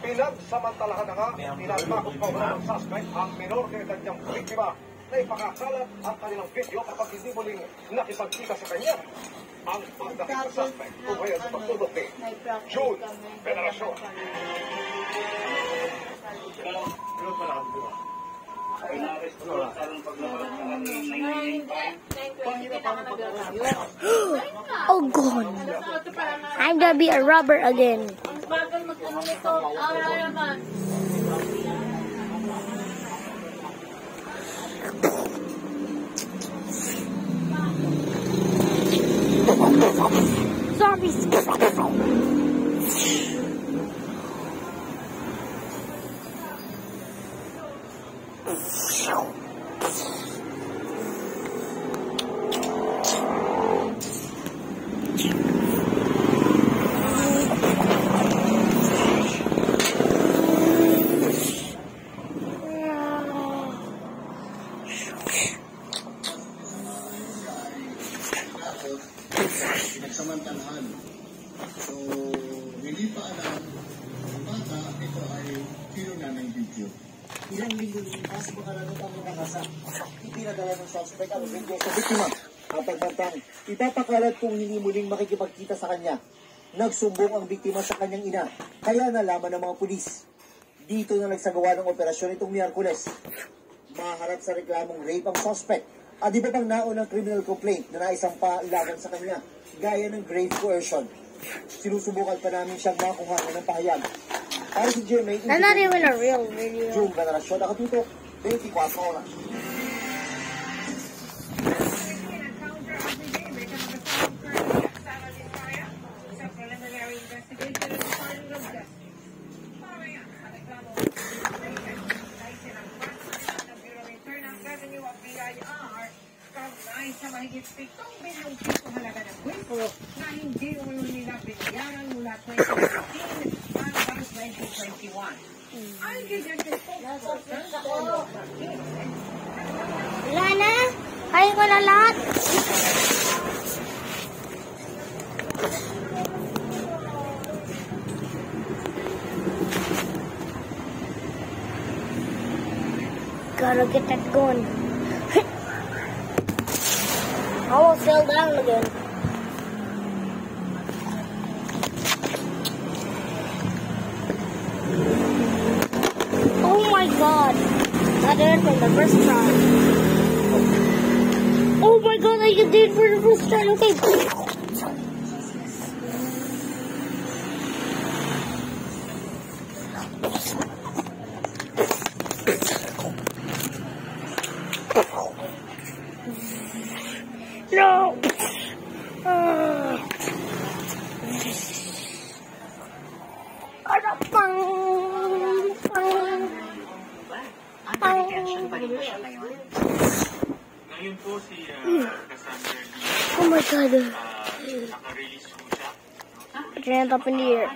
Pinagsamantalahan na nga, tinatakot pa wala ng suspect ang minor na kanyang biktima na ipakakalat ang kanilang video kapag hindi muling nakipagkita sa kanya. Ang pagdakit ng suspect tumayan sa pagtulog ni June Veneracion. Oh God, I'm gonna be a robber again. Zombies. Pinagsamantalahan. So, hindi pa alam ng bata, ito ay sino na ng video. Ilang linggo lumipas, makaranotang nakakasa. Ipinadala ng suspect ang video sa biktima. Kapag bantang, ipapakalat kung hindi muling makikipagkita sa kanya. Nagsumbong ang biktima sa kanyang ina, kaya nalaman ng mga pulis. Dito na nagsagawa ng operasyon itong Miyerkules. Maharap sa reklamong rape ang suspect. At iba pang naunang criminal complaint na naisampa laban sa kanya, gaya ng grave coercion. Sinusubukan pa namin siyang makuha ng pahayag. Para si Jermaine, That's not even a real video. June Veneracion, nakatutok 24 oras. Sa mahigit 7 bilyong piso halaga ng kwento na hindi umano nila binayaran mula 2015 hanggang 2021. Ang gigantin po Wala na. Kaya ko na lahat. Gotta get that gun. I will fall down again. Oh my God! I did it from the first try. Oh my God! I did it for the first try. Okay. No! Ngayon po si Cassandra Lee, Oh my God! naka-release po siya. Ran up in the air.